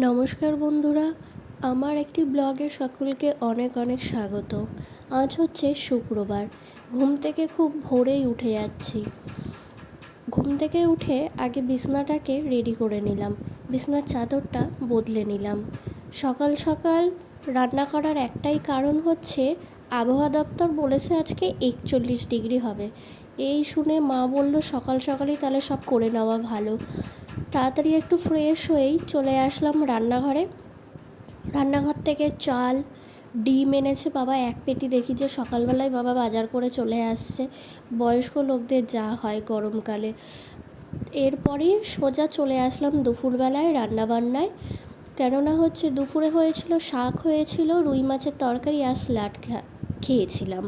নমস্কার বন্ধুরা, আমার একটি ব্লগে সকলকে অনেক অনেক স্বাগত। আজ হচ্ছে শুক্রবার। ঘুম থেকে খুব ভোরেই উঠে যাচ্ছি। ঘুম থেকে উঠে আগে বিছনাটাকে রেডি করে নিলাম, বিছনার চাদরটা বদলে নিলাম। সকাল সকাল রান্না করার একটাই কারণ হচ্ছে আবহাওয়া দপ্তর বলেছে আজকে 41 ডিগ্রি হবে। এই শুনে মা বলল সকাল সকালই তাহলে সব করে নেওয়া ভালো। তাড়াতাড়ি একটু ফ্রেশ হয়েই চলে আসলাম রান্নাঘরে। রান্নাঘর থেকে চাল, ডিম এনেছে বাবা 1 পেটি। দেখি যে সকালবেলায় বাবা বাজার করে চলে আসছে, বয়স্ক লোকদের যা হয় গরমকালে। এরপরই সোজা চলে আসলাম দুপুরবেলায় রান্নাবান্নায়। কেননা হচ্ছে দুপুরে হয়েছিল শাক, হয়েছিল রুই মাছের তরকারি আর স্যালাড খেয়েছিলাম।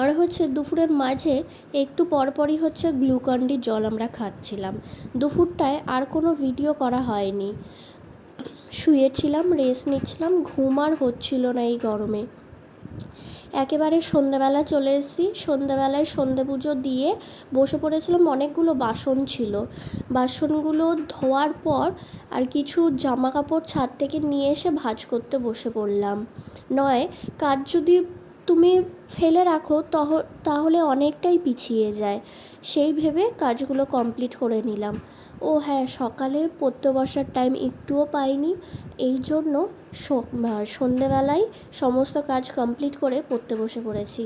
আর হচ্ছে দুপুরের মাঝে একটু পরপরই হচ্ছে গ্লুকন-ডি জল আমরা খাচ্ছিলাম। দুপুরটায় আর কোনো ভিডিও করা হয়নি, শুয়েছিলাম, রেস্ট নিচ্ছিলাম, ঘুম আর হচ্ছিল না এই গরমে। একেবারে সন্ধ্যাবেলা চলে এসেছি। সন্ধ্যাবেলায় সন্ধে পুজো দিয়ে বসে পড়েছিলাম। অনেকগুলো বাসন ছিল, বাসনগুলো ধোয়ার পর আর কিছু জামা কাপড় ছাদ থেকে নিয়ে এসে ভাঁজ করতে বসে পড়লাম। নয়, কাজ যদি তুমি ফেলে রাখো তাহলে অনেকটাই পিছিয়ে যায়, সেই ভেবে কাজগুলো কমপ্লিট করে নিলাম। ও হ্যাঁ, সকালে পড়তে বসার টাইম একটুও পাইনি, এই জন্য সন্ধেবেলায় সমস্ত কাজ কমপ্লিট করে পড়তে বসে পড়েছি।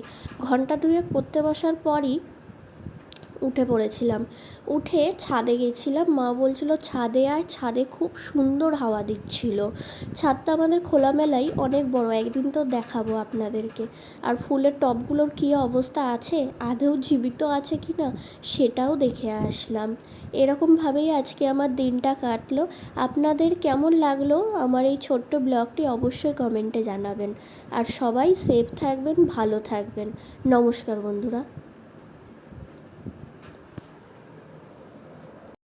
ঘন্টা দুয়েক পড়তে বসার পরই উঠে পড়েছিলাম। উঠে ছাদে গেছিলাম। মা বলছিল ছাদে আয়, ছাদে খুব সুন্দর হাওয়া দিচ্ছিল। ছাদটা আমাদের খোলামেলাই, অনেক বড়, একদিন তো দেখাবো আপনাদেরকে। আর ফুলের টবগুলোর কী অবস্থা আছে, আদৌ জীবিত আছে কি না সেটাও দেখে আসলাম। এরকমভাবেই আজকে আমার দিনটা কাটলো। আপনাদের কেমন লাগলো আমার এই ছোট্ট ব্লগটি অবশ্যই কমেন্টে জানাবেন। আর সবাই সেফ থাকবেন, ভালো থাকবেন। নমস্কার বন্ধুরা।